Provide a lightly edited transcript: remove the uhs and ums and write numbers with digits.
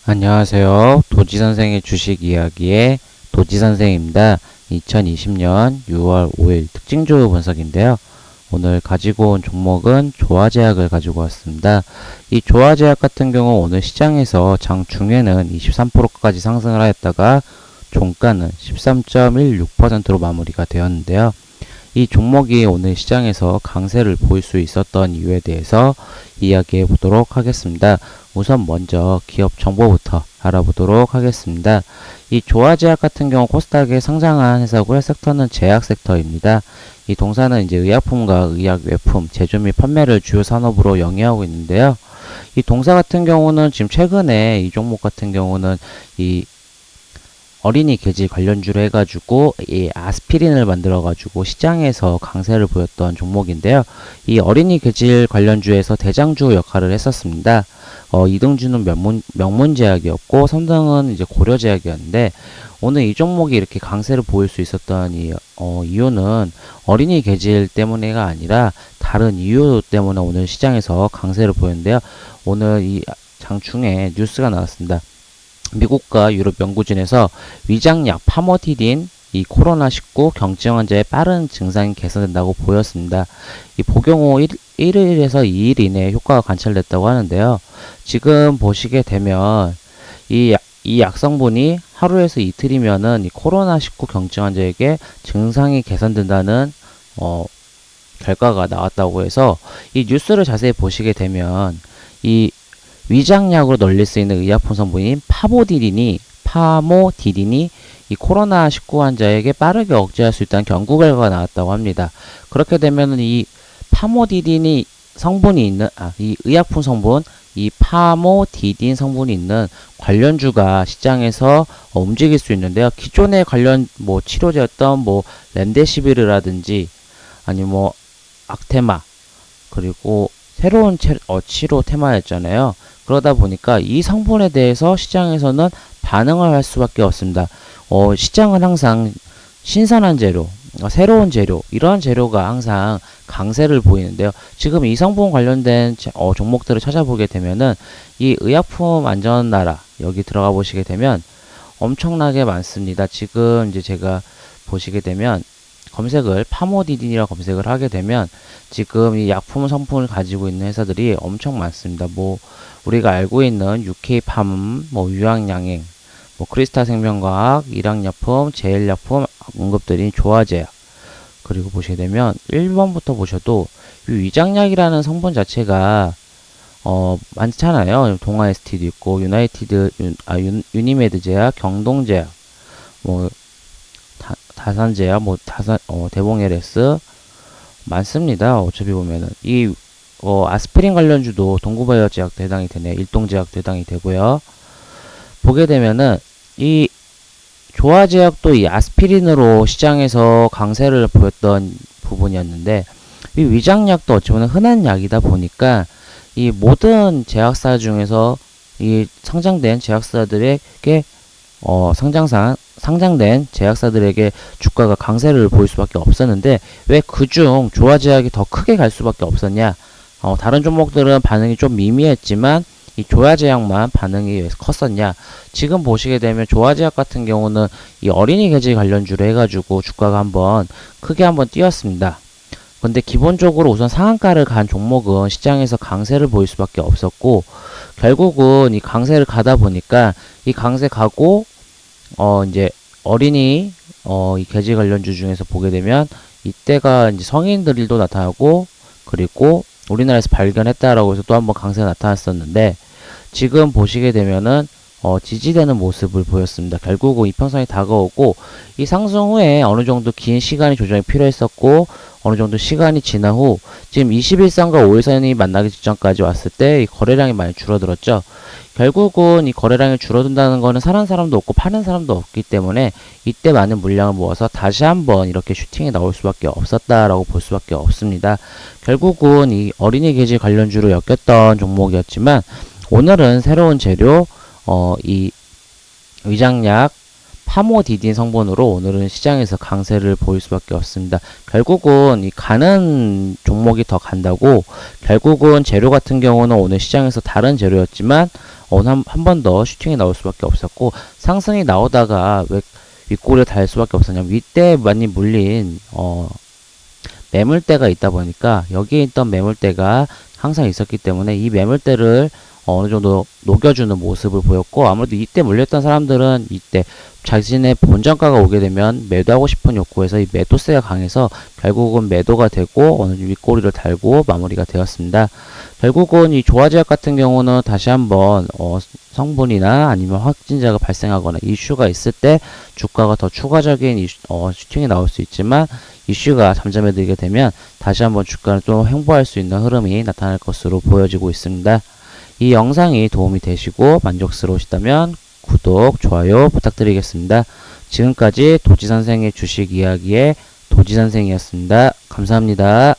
안녕하세요. 도지선생의 주식 이야기의 도지선생입니다. 2020년 6월 5일 특징주 분석인데요. 오늘 가지고 온 종목은 조화제약을 가지고 왔습니다. 이 조화제약 같은 경우 오늘 시장에서 장 중에는 23%까지 상승을 하였다가 종가는 13.16%로 마무리가 되었는데요. 이 종목이 오늘 시장에서 강세를 보일 수 있었던 이유에 대해서 이야기해 보도록 하겠습니다. 우선 먼저 기업 정보부터 알아보도록 하겠습니다. 이 조화제약 같은 경우 코스닥에 상장한 회사고요. 섹터는 제약 섹터입니다. 이 동사는 이제 의약품과 의약 외품 제조 및 판매를 주요 산업으로 영위하고 있는데요. 이 동사 같은 경우는 지금 최근에 이 종목 같은 경우는 이 어린이 개질 관련주로 해가지고 이 아스피린을 만들어가지고 시장에서 강세를 보였던 종목인데요. 이 어린이 개질 관련주에서 대장주 역할을 했었습니다. 2등주는 명문제약이었고 3등은 이제 고려제약이었는데 오늘 이 종목이 이렇게 강세를 보일 수 있었던 이유는 어린이 개질 때문에가 아니라 다른 이유 때문에 오늘 시장에서 강세를 보였는데요. 오늘 이 장중에 뉴스가 나왔습니다. 미국과 유럽 연구진에서 위장약 파모디딘 이 코로나19 경증 환자의 빠른 증상이 개선된다고 보였습니다. 이 복용 후 1일에서 2일 이내에 효과가 관찰됐다고 하는데요. 지금 보시게 되면 이 약성분이 하루에서 이틀이면은 이 코로나19 경증 환자에게 증상이 개선된다는 결과가 나왔다고 해서 이 뉴스를 자세히 보시게 되면 이 위장약으로 널릴 수 있는 의약품 성분인 파모디딘이 이 코로나19 환자에게 빠르게 억제할 수 있다는 연구 결과가 나왔다고 합니다. 그렇게 되면 이 파모디딘이 성분이 있는 이 의약품 성분 이 파모디딘 성분이 있는 관련주가 시장에서 움직일 수 있는데요. 기존의 관련 치료제였던 렘데시비르라든지 아니면 악테마 그리고 새로운 치료 테마였잖아요. 그러다 보니까 이 성분에 대해서 시장에서는 반응을 할 수밖에 없습니다. 시장은 항상 신선한 재료, 새로운 재료, 이러한 재료가 항상 강세를 보이는데요. 지금 이 성분 관련된 종목들을 찾아보게 되면은 이 의약품 안전 나라 여기 들어가 보시게 되면 엄청나게 많습니다. 지금 이제 제가 보시게 되면 검색을 파모디딘이라고 검색을 하게 되면 지금 이 약품 성분을 가지고 있는 회사들이 엄청 많습니다. 우리가 알고 있는 UK팜, 유황양행, 크리스타 생명과학, 일양약품, 제일약품 언급드린 조화제약 그리고 보시게 되면 1번부터 보셔도 이 위장약이라는 성분 자체가 많잖아요. 동아 ST도 있고 유니메드 제약, 경동 제약, 다산 제약, 대봉 LS 많습니다. 어차피 보면은 이 아스피린 관련주도 동구바이오 제약도 해당이 되네요. 일동 제약도 해당이 되고요. 보게 되면은 이 조화제약도 이 아스피린으로 시장에서 강세를 보였던 부분이었는데 이 위장약도 어찌 보면 흔한 약이다 보니까 이 모든 제약사 중에서 이 상장된 제약사들에게 상장된 제약사들에게 주가가 강세를 보일 수밖에 없었는데 왜 그중 조화제약이 더 크게 갈 수밖에 없었냐? 다른 종목들은 반응이 좀 미미했지만 이 조화제약만 반응이 컸었냐? 지금 보시게 되면 조화제약 같은 경우는 이 어린이 개질 관련주로 해가지고 주가가 크게 한번 뛰었습니다. 근데 기본적으로 우선 상한가를 간 종목은 시장에서 강세를 보일 수밖에 없었고 결국은 이 강세를 가다 보니까 이 강세 가고 이제 어린이 이 개질 관련주 중에서 보게 되면 이때가 이제 성인들도 나타나고 그리고 우리나라에서 발견했다라고 해서 또 한번 강세가 나타났었는데 지금 보시게 되면은 지지되는 모습을 보였습니다. 결국은 이평선이 다가오고 이 상승 후에 어느 정도 긴 시간이 조정이 필요했었고 어느 정도 시간이 지난 후 지금 21선과 5일선이 만나기 직전까지 왔을 때 이 거래량이 많이 줄어들었죠. 결국은 이 거래량이 줄어든다는 거는 사는 사람도 없고 파는 사람도 없기 때문에 이때 많은 물량을 모아서 다시 한번 이렇게 슈팅이 나올 수밖에 없었다라고 볼 수밖에 없습니다. 결국은 이 어린이 개질 관련주로 엮였던 종목이었지만 오늘은 새로운 재료 이 위장약 파모디딘 성분으로 오늘은 시장에서 강세를 보일 수밖에 없습니다. 결국은 이 가는 종목이 더 간다고 결국은 재료 같은 경우는 오늘 시장에서 다른 재료였지만 오늘 한 번 더 슈팅이 나올 수밖에 없었고, 상승이 나오다가 왜 윗꼬리를 달 수밖에 없었냐면, 윗대에 많이 물린 매물대가 있다 보니까 여기에 있던 매물대가 항상 있었기 때문에 이 매물대를 어느 정도 녹여주는 모습을 보였고, 아무래도 이때 물렸던 사람들은 이때 자신의 본전가가 오게 되면 매도하고 싶은 욕구에서 이 매도세가 강해서 결국은 매도가 되고 어느 정도 윗꼬리를 달고 마무리가 되었습니다. 결국은 이 조화제약 같은 경우는 다시 한번 성분이나 아니면 확진자가 발생하거나 이슈가 있을 때 주가가 더 추가적인 슈팅이 나올 수 있지만, 이슈가 잠잠해지게 되면 다시 한번 주가는 좀 횡보할 수 있는 흐름이 나타날 것으로 보여지고 있습니다. 이 영상이 도움이 되시고 만족스러우시다면 구독, 좋아요 부탁드리겠습니다. 지금까지 도지선생의 주식 이야기의 도지선생이었습니다. 감사합니다.